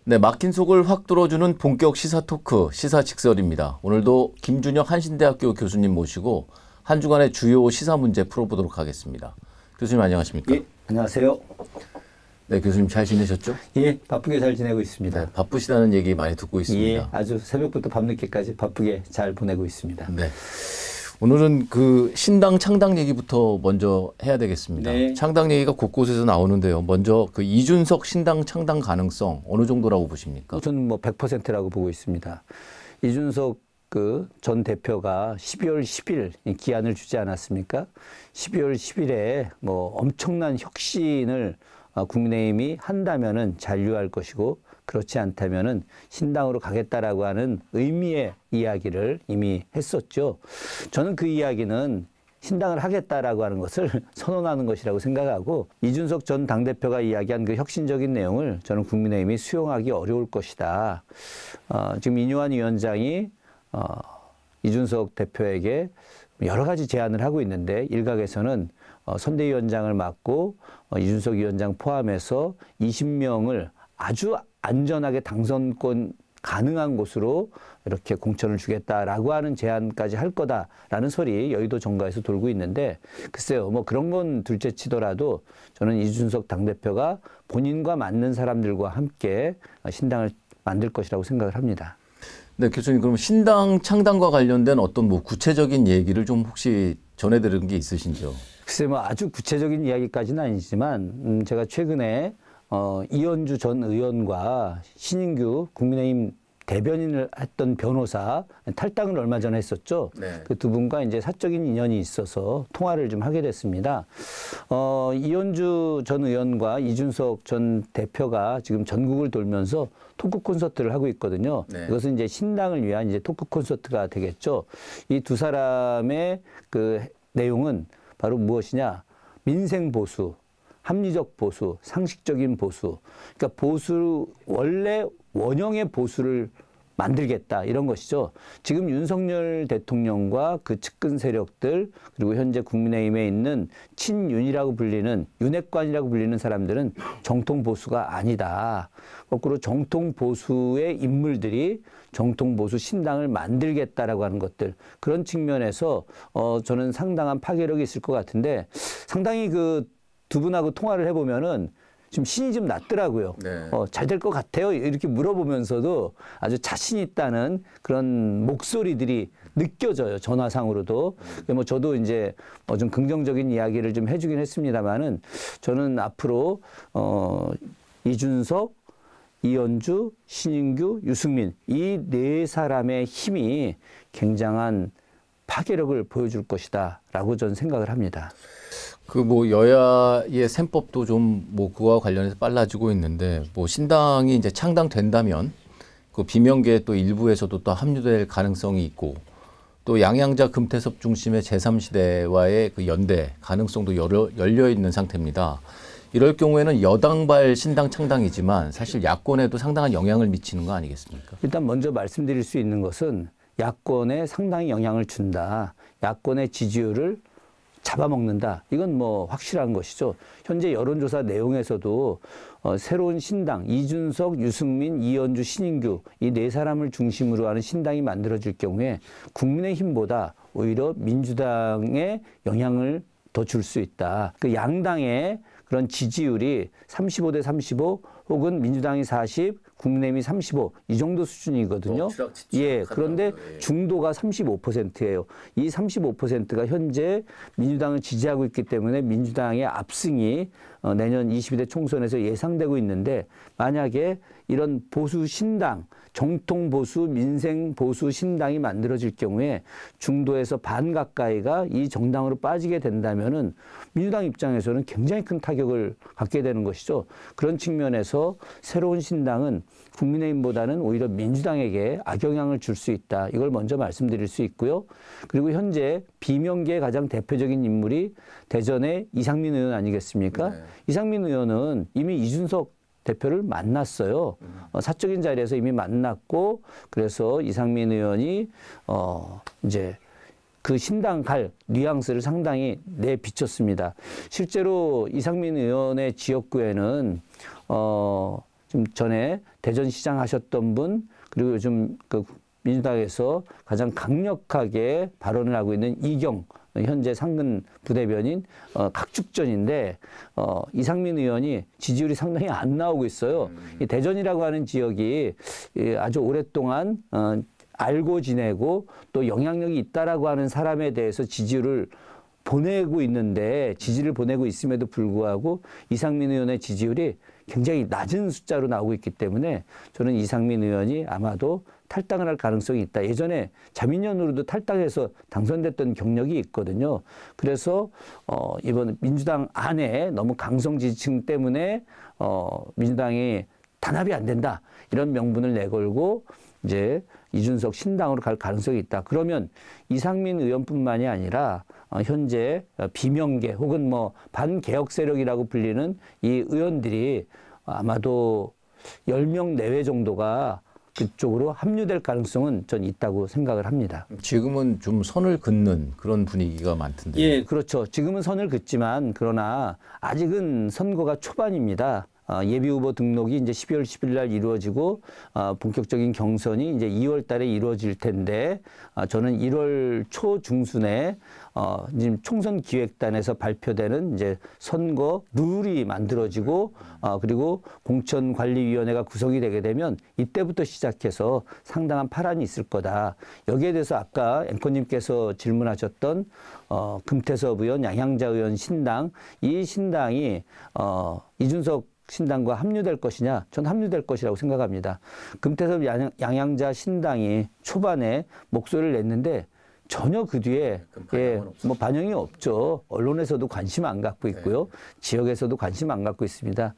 네, 막힌 속을 확 뚫어주는 본격 시사 토크, 시사 직설입니다. 오늘도 김준혁 한신대학교 교수님 모시고 한 주간의 주요 시사 문제 풀어보도록 하겠습니다. 교수님 안녕하십니까? 예, 안녕하세요. 네, 교수님 잘 지내셨죠? 예, 바쁘게 잘 지내고 있습니다. 네, 바쁘시다는 얘기 많이 듣고 있습니다. 예, 아주 새벽부터 밤늦게까지 바쁘게 잘 보내고 있습니다. 네. 오늘은 그 신당 창당 얘기부터 먼저 해야 되겠습니다. 네. 창당 얘기가 곳곳에서 나오는데요. 먼저 그 이준석 신당 창당 가능성 어느 정도라고 보십니까? 저는 뭐 100%라고 보고 있습니다. 이준석 그 전 대표가 12월 10일 기한을 주지 않았습니까? 12월 10일에 뭐 엄청난 혁신을 국민의힘이 한다면은 잔류할 것이고 그렇지 않다면은 신당으로 가겠다라고 하는 의미의 이야기를 이미 했었죠. 저는 그 이야기는 신당을 하겠다라고 하는 것을 선언하는 것이라고 생각하고 이준석 전 당대표가 이야기한 그 혁신적인 내용을 저는 국민의힘이 수용하기 어려울 것이다. 지금 인요한 위원장이 이준석 대표에게 여러 가지 제안을 하고 있는데 일각에서는 선대위원장을 맡고 이준석 위원장 포함해서 20명을 아주 안전하게 당선권 가능한 곳으로 이렇게 공천을 주겠다라고 하는 제안까지 할 거다라는 소리 여의도 정가에서 돌고 있는데 글쎄요, 뭐 그런 건 둘째 치더라도 저는 이준석 당대표가 본인과 맞는 사람들과 함께 신당을 만들 것이라고 생각을 합니다. 네, 교수님 그럼 신당 창당과 관련된 어떤 뭐 구체적인 얘기를 좀 혹시 전해드린 게 있으신지요? 글쎄 뭐 아주 구체적인 이야기까지는 아니지만 제가 최근에 이현주 전 의원과 신인규 국민의힘 대변인을 했던 변호사 탈당을 얼마 전에 했었죠. 네. 그 두 분과 이제 사적인 인연이 있어서 통화를 좀 하게 됐습니다. 이현주 전 의원과 이준석 전 대표가 지금 전국을 돌면서 토크 콘서트를 하고 있거든요. 네. 이것은 이제 신당을 위한 이제 토크 콘서트가 되겠죠. 이 두 사람의 그 내용은 바로 무엇이냐? 민생 보수, 합리적 보수, 상식적인 보수. 그러니까 보수, 원래 원형의 보수를 만들겠다 이런 것이죠. 지금 윤석열 대통령과 그 측근 세력들 그리고 현재 국민의힘에 있는 친윤이라고 불리는 윤핵관이라고 불리는 사람들은 정통 보수가 아니다. 거꾸로 정통 보수의 인물들이 정통 보수 신당을 만들겠다라고 하는 것들 그런 측면에서 저는 상당한 파괴력이 있을 것 같은데 상당히 그 두 분하고 통화를 해보면은 지금 신이 좀 났더라고요. 네. 잘 될 것 같아요. 이렇게 물어보면서도 아주 자신 있다는 그런 목소리들이 느껴져요. 전화상으로도. 뭐 저도 이제 좀 긍정적인 이야기를 좀 해주긴 했습니다만은 저는 앞으로 이준석, 이현주, 신인규, 유승민 이 네 사람의 힘이 굉장한 파괴력을 보여줄 것이다라고 저는 생각을 합니다. 그 뭐 여야의 셈법도 좀 뭐 그와 관련해서 빨라지고 있는데 뭐 신당이 이제 창당된다면 그 비명계 또 일부에서도 또 합류될 가능성이 있고 또 양양자 금태섭 중심의 제3시대와의 그 연대 가능성도 열려 있는 상태입니다. 이럴 경우에는 여당발 신당 창당이지만 사실 야권에도 상당한 영향을 미치는 거 아니겠습니까? 일단 먼저 말씀드릴 수 있는 것은 야권에 상당히 영향을 준다. 야권의 지지율을 잡아먹는다. 이건 뭐 확실한 것이죠. 현재 여론조사 내용에서도 새로운 신당, 이준석, 유승민, 이현주, 신인규 이 네 사람을 중심으로 하는 신당이 만들어질 경우에 국민의힘보다 오히려 민주당에 영향을 더 줄 수 있다. 그 양당의 그런 지지율이 35대 35 혹은 민주당이 40, 국민의힘이 35 이 정도 수준이거든요. 예, 그런데 중도가 35%예요. 이 35%가 현재 민주당을 지지하고 있기 때문에 민주당의 압승이 내년 22대 총선에서 예상되고 있는데 만약에 이런 보수 신당, 정통 보수, 민생 보수 신당이 만들어질 경우에 중도에서 반 가까이가 이 정당으로 빠지게 된다면은 민주당 입장에서는 굉장히 큰 타격을 갖게 되는 것이죠. 그런 측면에서 새로운 신당은 국민의힘보다는 오히려 민주당에게 악영향을 줄 수 있다. 이걸 먼저 말씀드릴 수 있고요. 그리고 현재 비명계의 가장 대표적인 인물이 대전의 이상민 의원 아니겠습니까? 네. 이상민 의원은 이미 이준석 대표를 만났어요. 사적인 자리에서 이미 만났고 그래서 이상민 의원이 이제 그 신당 갈 뉘앙스를 상당히 내비쳤습니다. 실제로 이상민 의원의 지역구에는 좀 전에 대전시장 하셨던 분, 그리고 요즘 그 민주당에서 가장 강력하게 발언을 하고 있는 이경 현재 상근 부대변인 각축전인데 이상민 의원이 지지율이 상당히 안 나오고 있어요. 이 대전이라고 하는 지역이 아주 오랫동안 알고 지내고 또 영향력이 있다라고 하는 사람에 대해서 지지를 보내고 있는데 지지를 보내고 있음에도 불구하고 이상민 의원의 지지율이 굉장히 낮은 숫자로 나오고 있기 때문에 저는 이상민 의원이 아마도 탈당을 할 가능성이 있다. 예전에 자민련으로도 탈당해서 당선됐던 경력이 있거든요. 그래서 이번 민주당 안에 너무 강성 지지층 때문에 민주당이 단합이 안 된다. 이런 명분을 내걸고 이제 이준석 신당으로 갈 가능성이 있다. 그러면 이상민 의원뿐만이 아니라 현재 비명계 혹은 뭐 반개혁 세력이라고 불리는 이 의원들이 아마도 10명 내외 정도가 그쪽으로 합류될 가능성은 전 있다고 생각을 합니다. 지금은 좀 선을 긋는 그런 분위기가 많던데. 예, 그렇죠. 지금은 선을 긋지만 그러나 아직은 선거가 초반입니다. 예비후보 등록이 이제 12월 10일 날 이루어지고 본격적인 경선이 이제 2월 달에 이루어질 텐데 저는 1월 초 중순에 지금 총선 기획단에서 발표되는 이제 선거 룰이 만들어지고 그리고 공천관리위원회가 구성이 되게 되면 이때부터 시작해서 상당한 파란이 있을 거다. 여기에 대해서 아까 앵커님께서 질문하셨던 금태섭 의원, 양양자 의원 신당, 이 신당이 이준석 신당과 합류될 것이냐? 전 합류될 것이라고 생각합니다. 금태섭 양양자 신당이 초반에 목소리를 냈는데 전혀 그 뒤에 뭐 반영이 없죠. 언론에서도 관심 안 갖고 있고요. 지역에서도 관심 안 갖고 있습니다.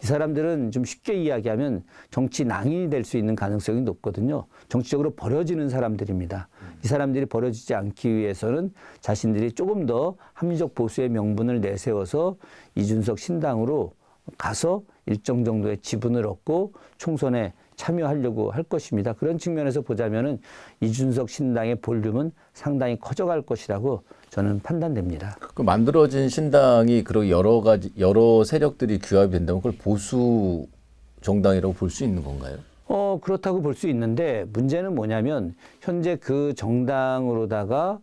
이 사람들은 좀 쉽게 이야기하면 정치 낭인이 될 수 있는 가능성이 높거든요. 정치적으로 버려지는 사람들입니다. 이 사람들이 버려지지 않기 위해서는 자신들이 조금 더 합리적 보수의 명분을 내세워서 이준석 신당으로 가서 일정 정도의 지분을 얻고 총선에 참여하려고 할 것입니다. 그런 측면에서 보자면은 이준석 신당의 볼륨은 상당히 커져갈 것이라고 저는 판단됩니다. 그 만들어진 신당이 그런 여러 세력들이 규합이 된다면 그걸 보수 정당이라고 볼 수 있는 건가요? 그렇다고 볼 수 있는데 문제는 뭐냐면 현재 그 정당으로다가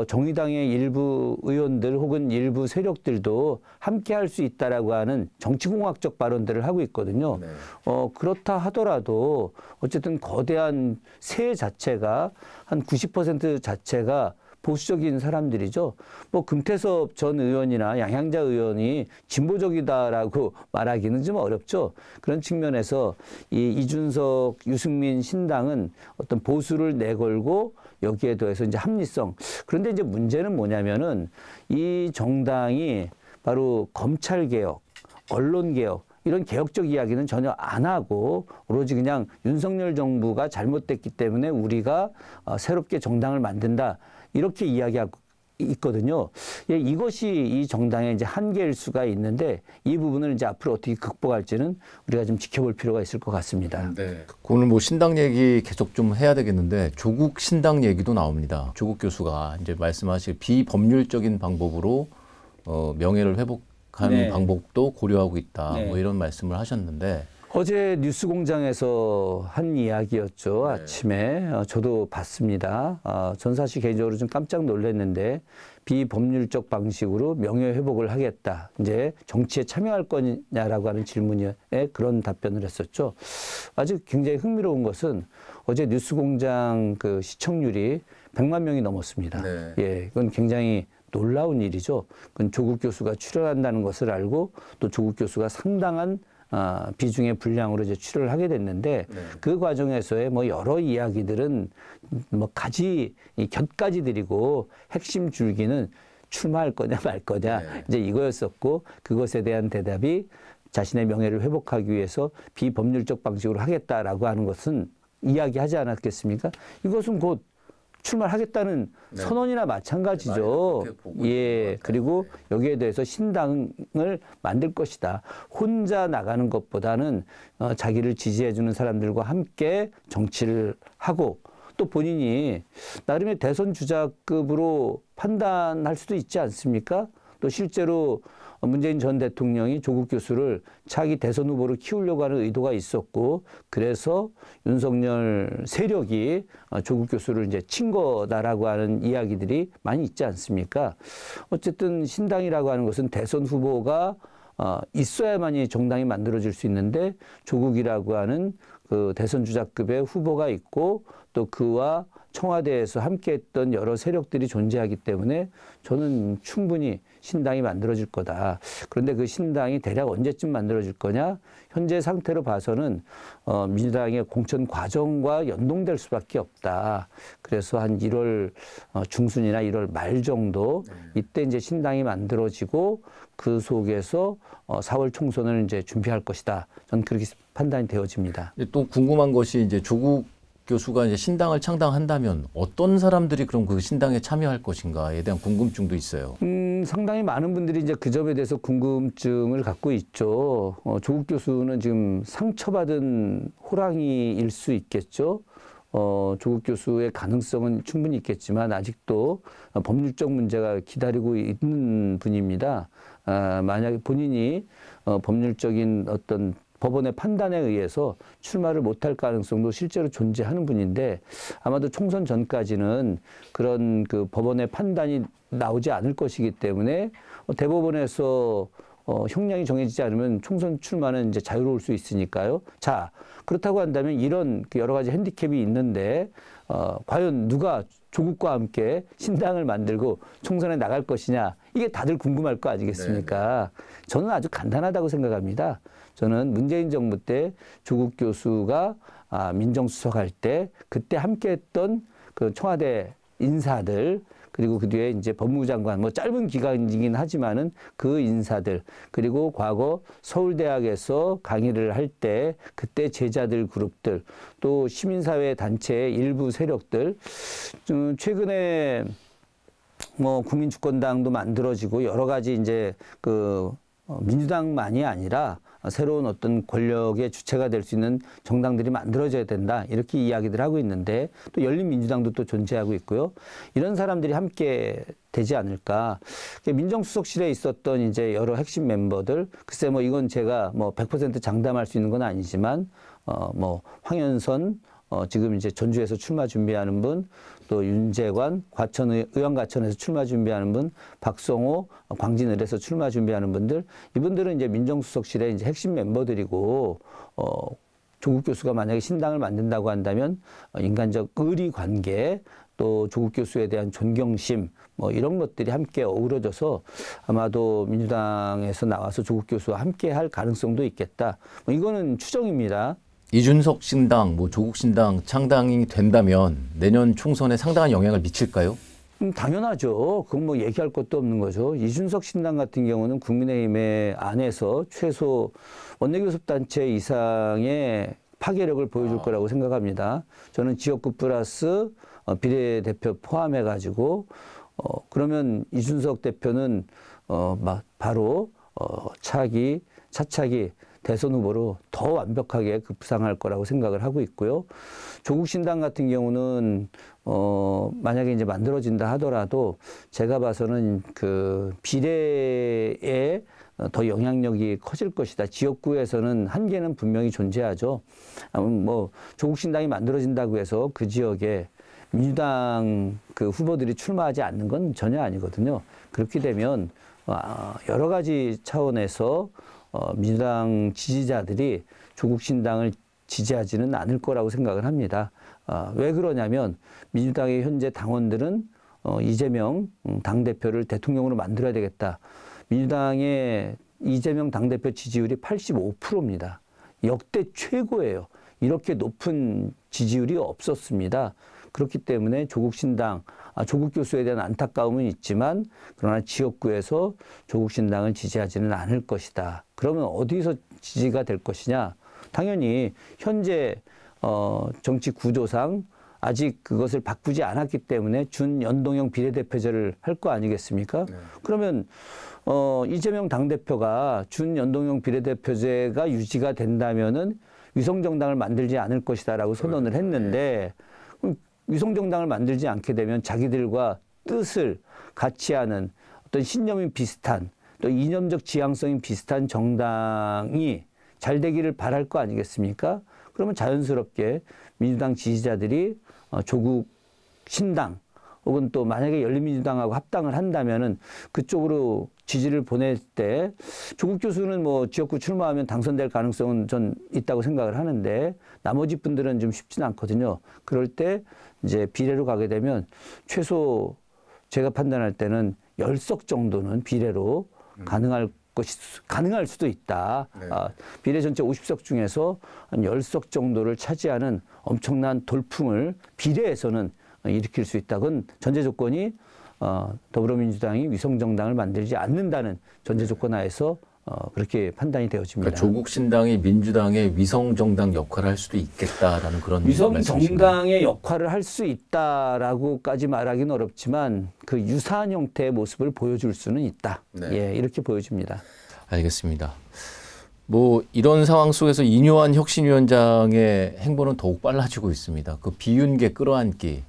정의당의 일부 의원들 혹은 일부 세력들도 함께 할 수 있다라고 하는 정치공학적 발언들을 하고 있거든요. 네. 그렇다 하더라도 어쨌든 거대한 세 자체가 한 90% 자체가 보수적인 사람들이죠. 뭐 금태섭 전 의원이나 양양자 의원이 진보적이다라고 말하기는 좀 어렵죠. 그런 측면에서 이 이준석, 유승민 신당은 어떤 보수를 내걸고 여기에 더해서 이제 합리성. 그런데 이제 문제는 뭐냐면은 이 정당이 바로 검찰개혁, 언론개혁, 이런 개혁적 이야기는 전혀 안 하고 오로지 그냥 윤석열 정부가 잘못됐기 때문에 우리가 새롭게 정당을 만든다. 이렇게 이야기하고 있거든요. 예, 이것이 이 정당의 이제 한계일 수가 있는데 이 부분을 이제 앞으로 어떻게 극복할지는 우리가 좀 지켜볼 필요가 있을 것 같습니다. 네. 오늘 뭐 신당 얘기 계속 좀 해야 되겠는데 조국 신당 얘기도 나옵니다. 조국 교수가 이제 말씀하신 비법률적인 방법으로 명예를 회복하는 네. 방법도 고려하고 있다. 네. 뭐 이런 말씀을 하셨는데. 어제 뉴스공장에서 한 이야기였죠. 네. 아침에 저도 봤습니다. 전 사실 개인적으로 좀 깜짝 놀랐는데 비법률적 방식으로 명예회복을 하겠다. 이제 정치에 참여할 거냐라고 하는 질문에 그런 답변을 했었죠. 아주 굉장히 흥미로운 것은 어제 뉴스공장 그 시청률이 100만 명이 넘었습니다. 네. 예, 이건 굉장히 놀라운 일이죠. 그건 조국 교수가 출연한다는 것을 알고 또 조국 교수가 상당한 비중의 분량으로 이제 출연을 하게 됐는데 네. 그 과정에서의 뭐 여러 이야기들은 뭐 곁가지들이고 핵심 줄기는 출마할 거냐 말 거냐 네. 이제 이거였었고 그것에 대한 대답이 자신의 명예를 회복하기 위해서 비법률적 방식으로 하겠다라고 하는 것은 이야기하지 않았겠습니까? 이것은 곧 출마하겠다는 네. 선언이나 마찬가지죠. 예, 그리고 여기에 대해서 신당을 만들 것이다. 혼자 나가는 것보다는 자기를 지지해주는 사람들과 함께 정치를 하고 또 본인이 나름의 대선 주자급으로 판단할 수도 있지 않습니까? 또 실제로 문재인 전 대통령이 조국 교수를 차기 대선 후보로 키우려고 하는 의도가 있었고, 그래서 윤석열 세력이 조국 교수를 이제 친 거다라고 하는 이야기들이 많이 있지 않습니까? 어쨌든 신당이라고 하는 것은 대선 후보가 있어야만이 정당이 만들어질 수 있는데, 조국이라고 하는 그 대선 주자급의 후보가 있고 또 그와 청와대에서 함께했던 여러 세력들이 존재하기 때문에 저는 충분히 신당이 만들어질 거다. 그런데 그 신당이 대략 언제쯤 만들어질 거냐? 현재 상태로 봐서는 민주당의 공천 과정과 연동될 수밖에 없다. 그래서 한 1월 중순이나 1월 말 정도 이때 이제 신당이 만들어지고 그 속에서 4월 총선을 이제 준비할 것이다. 저는 그렇게 판단이 되어집니다. 또 궁금한 것이 이제 조국 교수가 이제 신당을 창당한다면 어떤 사람들이 그럼 그 신당에 참여할 것인가에 대한 궁금증도 있어요. 상당히 많은 분들이 이제 그 점에 대해서 궁금증을 갖고 있죠. 조국 교수는 지금 상처받은 호랑이일 수 있겠죠. 조국 교수의 가능성은 충분히 있겠지만 아직도 법률적 문제가 기다리고 있는 분입니다. 만약에 본인이 법률적인 어떤 법원의 판단에 의해서 출마를 못할 가능성도 실제로 존재하는 분인데, 아마도 총선 전까지는 그런 그 법원의 판단이 나오지 않을 것이기 때문에 대법원에서 형량이 정해지지 않으면 총선 출마는 이제 자유로울 수 있으니까요. 자, 그렇다고 한다면 이런 그 여러 가지 핸디캡이 있는데 과연 누가 조국과 함께 신당을 만들고 총선에 나갈 것이냐, 이게 다들 궁금할 거 아니겠습니까? 저는 아주 간단하다고 생각합니다. 저는 문재인 정부 때 조국 교수가 민정수석할 때 그때 함께했던 그 청와대 인사들, 그리고 그 뒤에 이제 법무부 장관, 뭐 짧은 기간이긴 하지만은 그 인사들, 그리고 과거 서울대학에서 강의를 할 때 그때 제자들 그룹들, 또 시민사회 단체의 일부 세력들, 최근에 뭐 국민주권당도 만들어지고 여러 가지 이제 그 민주당만이 아니라 새로운 어떤 권력의 주체가 될 수 있는 정당들이 만들어져야 된다, 이렇게 이야기들 하고 있는데, 또 열린민주당도 또 존재하고 있고요. 이런 사람들이 함께 되지 않을까. 민정수석실에 있었던 이제 여러 핵심 멤버들, 글쎄 뭐 이건 제가 뭐 100% 장담할 수 있는 건 아니지만 뭐 황현선, 지금 이제 전주에서 출마 준비하는 분, 또 윤재관, 의왕과천에서 출마 준비하는 분, 박성호, 광진을에서 출마 준비하는 분들, 이분들은 이제 민정수석실의 이제 핵심 멤버들이고, 조국 교수가 만약에 신당을 만든다고 한다면 인간적 의리 관계, 또 조국 교수에 대한 존경심, 뭐 이런 것들이 함께 어우러져서 아마도 민주당에서 나와서 조국 교수와 함께 할 가능성도 있겠다. 뭐 이거는 추정입니다. 이준석 신당, 뭐 조국 신당 창당이 된다면 내년 총선에 상당한 영향을 미칠까요? 당연하죠. 그건 뭐 얘기할 것도 없는 거죠. 이준석 신당 같은 경우는 국민의힘의 안에서 최소 원내교섭단체 이상의 파괴력을 보여줄 거라고 생각합니다. 저는 지역구 플러스 비례대표 포함해가지고 그러면 이준석 대표는 바로 차차기 대선 후보로 더 완벽하게 급상할 거라고 생각을 하고 있고요. 조국 신당 같은 경우는 만약에 이제 만들어진다 하더라도 제가 봐서는 그 비례에 더 영향력이 커질 것이다. 지역구에서는 한계는 분명히 존재하죠. 뭐 조국 신당이 만들어진다고 해서 그 지역에 민주당 그 후보들이 출마하지 않는 건 전혀 아니거든요. 그렇게 되면 여러 가지 차원에서 민주당 지지자들이 조국 신당을 지지하지는 않을 거라고 생각을 합니다. 왜 그러냐면 민주당의 현재 당원들은 이재명 당대표를 대통령으로 만들어야 되겠다. 민주당의 이재명 당대표 지지율이 85%입니다. 역대 최고예요. 이렇게 높은 지지율이 없었습니다. 그렇기 때문에 조국 신당, 조국 교수에 대한 안타까움은 있지만 그러나 지역구에서 조국 신당을 지지하지는 않을 것이다. 그러면 어디서 지지가 될 것이냐? 당연히 현재 정치 구조상 아직 그것을 바꾸지 않았기 때문에 준연동형 비례대표제를 할 거 아니겠습니까? 네. 그러면 이재명 당대표가 준연동형 비례대표제가 유지가 된다면은 위성정당을 만들지 않을 것이다라고 선언을 했는데, 위성정당을 만들지 않게 되면 자기들과 뜻을 같이 하는 어떤 신념이 비슷한 또 이념적 지향성이 비슷한 정당이 잘 되기를 바랄 거 아니겠습니까? 그러면 자연스럽게 민주당 지지자들이 조국 신당 혹은 또 만약에 열린민주당하고 합당을 한다면은 그쪽으로 지지를 보낼 때 조국 교수는 뭐 지역구 출마하면 당선될 가능성은 전 있다고 생각을 하는데 나머지 분들은 좀 쉽지는 않거든요. 그럴 때 이제 비례로 가게 되면 최소 제가 판단할 때는 10석 정도는 비례로 가능할 수도 있다. 네. 비례 전체 50석 중에서 한 10석 정도를 차지하는 엄청난 돌풍을 비례에서는 일으킬 수 있다. 그건 전제 조건이 더불어민주당이 위성정당을 만들지 않는다는 전제 조건 하에서 그렇게 판단이 되어집니다. 그러니까 조국 신당이 민주당의 위성정당 역할을 할 수도 있겠다라는 그런 위성정당의 역할을 할 수 있다라고까지 말하기는 어렵지만 그 유사한 형태의 모습을 보여줄 수는 있다. 네. 예, 이렇게 보여집니다. 알겠습니다. 뭐 이런 상황 속에서 이뇨한 혁신위원장의 행보는 더욱 빨라지고 있습니다. 그 비윤계 끌어안기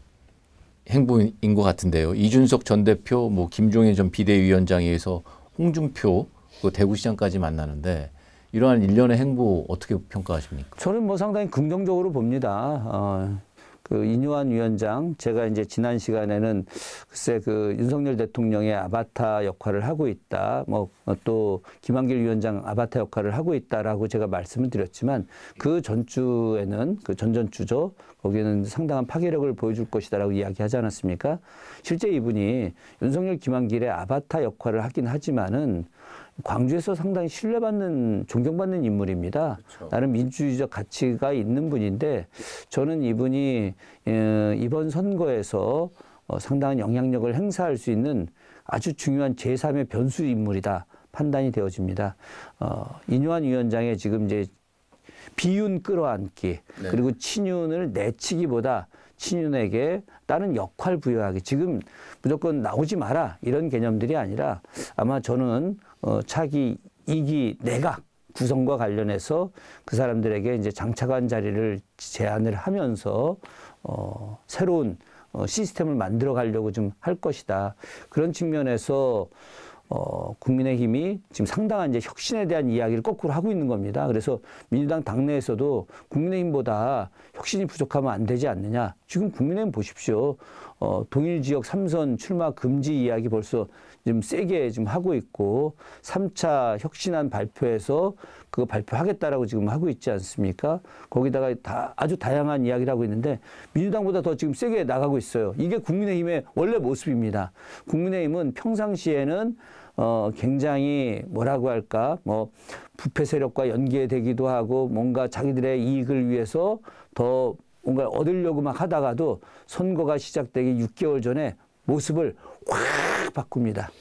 행보인 것 같은데요. 이준석 전 대표, 뭐 김종인 전 비대위원장에 의해서 홍준표 그 대구시장까지 만나는데 이러한 일련의 행보 어떻게 평가하십니까? 저는 뭐 상당히 긍정적으로 봅니다. 그 이뇨한 위원장, 제가 이제 지난 시간에는 글쎄 그 윤석열 대통령의 아바타 역할을 하고 있다. 뭐 또 김한길 위원장 아바타 역할을 하고 있다라고 제가 말씀을 드렸지만 그 전주에는 그 전전주죠. 거기에는 상당한 파괴력을 보여줄 것이다라고 이야기하지 않았습니까? 실제 이분이 윤석열 김한길의 아바타 역할을 하긴 하지만은 광주에서 상당히 신뢰받는, 존경받는 인물입니다. 그렇죠. 나름 민주주의적 가치가 있는 분인데 저는 이분이 이번 선거에서 상당한 영향력을 행사할 수 있는 아주 중요한 제3의 변수 인물이다 판단이 되어집니다. 이뇨한 위원장의 지금 이제 비윤 끌어안기 네. 그리고 친윤을 내치기보다 친윤에게 다른 역할 부여하기 지금 무조건 나오지 마라 이런 개념들이 아니라 아마 저는 차기 2기 내각 구성과 관련해서 그 사람들에게 이제 장차관 자리를 제안을 하면서 새로운 시스템을 만들어 가려고 좀 할 것이다. 그런 측면에서 국민의힘이 지금 상당한 이제 혁신에 대한 이야기를 거꾸로 하고 있는 겁니다. 그래서 민주당 당내에서도 국민의힘보다 혁신이 부족하면 안 되지 않느냐. 지금 국민의힘 보십시오. 동일 지역 3선 출마 금지 이야기 벌써 좀 세게 좀 하고 있고 3차 혁신안 발표에서 그거 발표하겠다라고 지금 하고 있지 않습니까? 거기다가 아주 다양한 이야기를 하고 있는데 민주당보다 더 지금 세게 나가고 있어요. 이게 국민의힘의 원래 모습입니다. 국민의힘은 평상시에는 굉장히 뭐라고 할까 뭐 부패 세력과 연계되기도 하고 뭔가 자기들의 이익을 위해서 더 뭔가 얻으려고 막 하다가도 선거가 시작되기 6개월 전에 모습을 확 바꿉니다.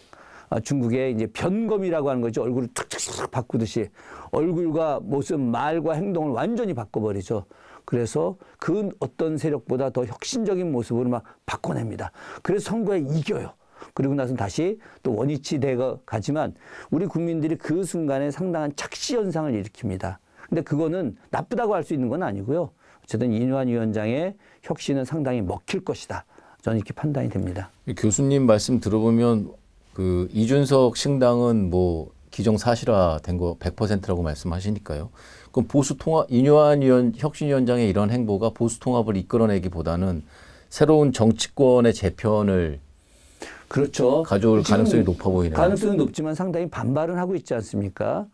중국의 이제 변검이라고 하는 거죠. 얼굴을 툭툭툭 바꾸듯이 얼굴과 모습, 말과 행동을 완전히 바꿔버리죠. 그래서 그 어떤 세력보다 더 혁신적인 모습으로 막 바꿔냅니다. 그래서 선거에 이겨요. 그리고 나서 다시 또 원위치 되어 가지만 우리 국민들이 그 순간에 상당한 착시 현상을 일으킵니다. 근데 그거는 나쁘다고 할 수 있는 건 아니고요. 어쨌든 이뇨한 위원장의 혁신은 상당히 먹힐 것이다. 저는 이렇게 판단이 됩니다. 교수님 말씀 들어보면 그 이준석 신당은 뭐 기정사실화된 거 100%라고 말씀하시니까요. 그럼 보수 통합 이뇨한 혁신위원장의 이런 행보가 보수 통합을 이끌어내기보다는 새로운 정치권의 재편을 그렇죠. 가져올 가능성이 높아 보이네요. 가능성이 높지만 상당히 반발은 하고 있지 않습니까?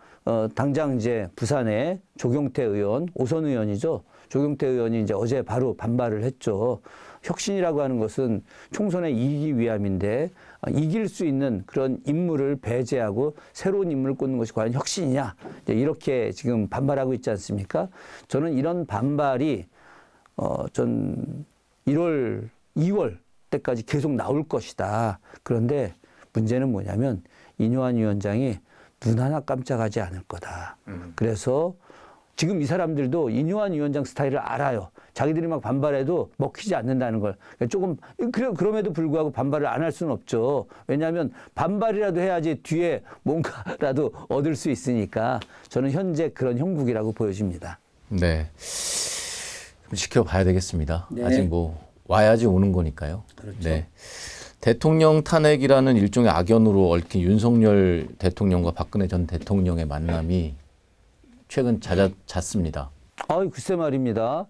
당장 이제 부산에 조경태 의원, 오선 의원이죠. 조경태 의원이 이제 어제 바로 반발을 했죠. 혁신이라고 하는 것은 총선에 이기기 위함인데 이길 수 있는 그런 인물을 배제하고 새로운 인물을 꽂는 것이 과연 혁신이냐 이렇게 지금 반발하고 있지 않습니까? 저는 이런 반발이 전 1월, 2월 때까지 계속 나올 것이다. 그런데 문제는 뭐냐면 이뇨한 위원장이 눈 하나 깜짝하지 않을 거다. 그래서 지금 이 사람들도 이뇨한 위원장 스타일을 알아요. 자기들이 막 반발해도 먹히지 않는다는 걸. 조금 그럼에도 불구하고 반발을 안 할 수는 없죠. 왜냐하면 반발이라도 해야지 뒤에 뭔가라도 얻을 수 있으니까 저는 현재 그런 형국이라고 보여집니다. 네, 지켜봐야 되겠습니다. 네. 아직 뭐 와야지 오는 거니까요. 그렇죠. 네. 대통령 탄핵이라는 일종의 악연으로 얽힌 윤석열 대통령과 박근혜 전 대통령의 만남이 최근 잦습니다. 글쎄 말입니다.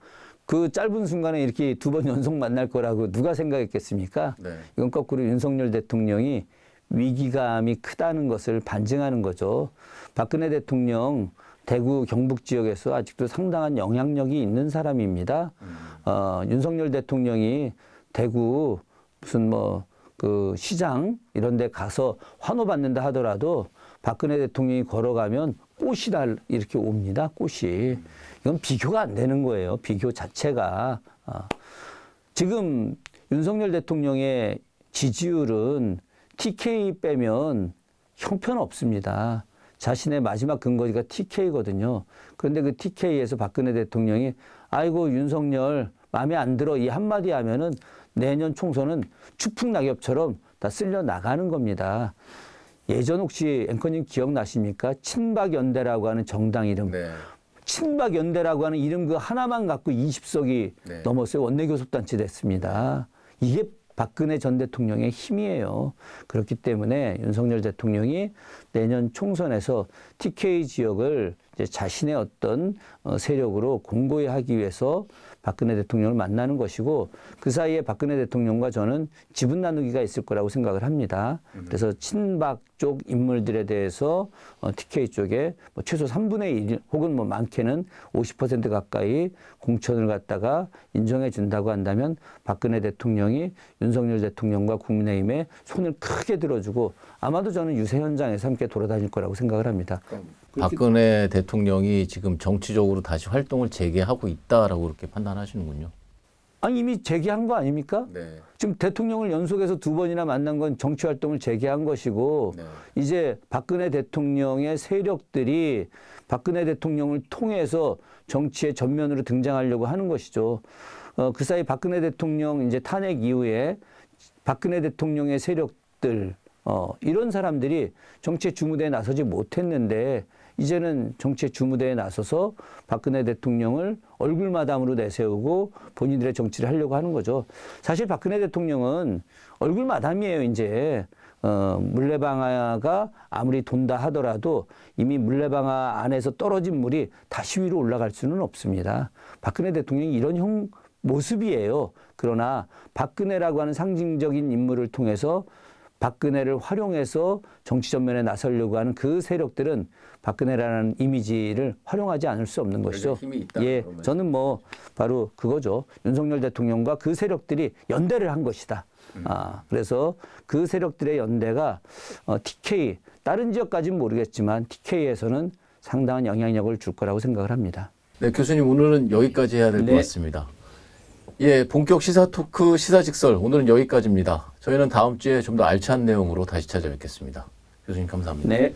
그 짧은 순간에 이렇게 두 번 연속 만날 거라고 누가 생각했겠습니까? 네. 이건 거꾸로 윤석열 대통령이 위기감이 크다는 것을 반증하는 거죠. 박근혜 대통령 대구 경북 지역에서 아직도 상당한 영향력이 있는 사람입니다. 윤석열 대통령이 대구 무슨 그 시장 이런 데 가서 환호받는다 하더라도 박근혜 대통령이 걸어가면 꽃이 이렇게 옵니다. 꽃이. 이건 비교가 안 되는 거예요. 비교 자체가. 지금 윤석열 대통령의 지지율은 TK 빼면 형편없습니다. 자신의 마지막 근거지가 TK거든요. 그런데 그 TK에서 박근혜 대통령이 아이고 윤석열 마음에 안 들어 이 한마디 하면은 내년 총선은 추풍낙엽처럼 다 쓸려 나가는 겁니다. 예전 혹시 앵커님 기억나십니까? 친박연대라고 하는 정당 이름. 네. 친박연대라고 하는 이름 그 하나만 갖고 20석이 네. 넘었어요. 원내교섭단체 됐습니다. 이게 박근혜 전 대통령의 힘이에요. 그렇기 때문에 윤석열 대통령이 내년 총선에서 TK 지역을 이제 자신의 어떤 세력으로 공고히 하기 위해서 박근혜 대통령을 만나는 것이고 그 사이에 박근혜 대통령과 저는 지분 나누기가 있을 거라고 생각을 합니다. 그래서 친박 쪽 인물들에 대해서 TK 쪽에 최소 3분의 1 혹은 많게는 50% 가까이 공천을 갖다가 인정해 준다고 한다면 박근혜 대통령이 윤석열 대통령과 국민의힘에 손을 크게 들어주고 아마도 저는 유세 현장에서 함께 돌아다닐 거라고 생각을 합니다. 박근혜 대통령이 지금 정치적으로 다시 활동을 재개하고 있다라고 그렇게 판단하시는군요. 아니 이미 재개한 거 아닙니까? 네. 지금 대통령을 연속해서 2번이나 만난 건 정치 활동을 재개한 것이고 네. 이제 박근혜 대통령의 세력들이 박근혜 대통령을 통해서 정치의 전면으로 등장하려고 하는 것이죠. 그 사이 박근혜 대통령 이제 탄핵 이후에 박근혜 대통령의 세력들 이런 사람들이 정치의 주무대에 나서지 못했는데 이제는 정치의 주무대에 나서서 박근혜 대통령을 얼굴마담으로 내세우고 본인들의 정치를 하려고 하는 거죠. 사실 박근혜 대통령은 얼굴마담이에요, 이제. 물레방아가 아무리 돈다 하더라도 이미 물레방아 안에서 떨어진 물이 다시 위로 올라갈 수는 없습니다. 박근혜 대통령이 이런 모습이에요. 그러나 박근혜라고 하는 상징적인 인물을 통해서 박근혜를 활용해서 정치 전면에 나서려고 하는 그 세력들은 박근혜라는 이미지를 활용하지 않을 수 없는 것이죠. 힘이 있다. 예, 저는 바로 그거죠. 윤석열 대통령과 그 세력들이 연대를 한 것이다. 그래서 그 세력들의 연대가 TK 다른 지역까지는 모르겠지만 TK에서는 상당한 영향력을 줄 거라고 생각을 합니다. 네, 교수님 오늘은 여기까지 해야 될 것 같습니다. 예, 본격 시사 토크 시사직설 오늘은 여기까지입니다. 저희는 다음 주에 좀 더 알찬 내용으로 다시 찾아뵙겠습니다. 교수님 감사합니다. 네.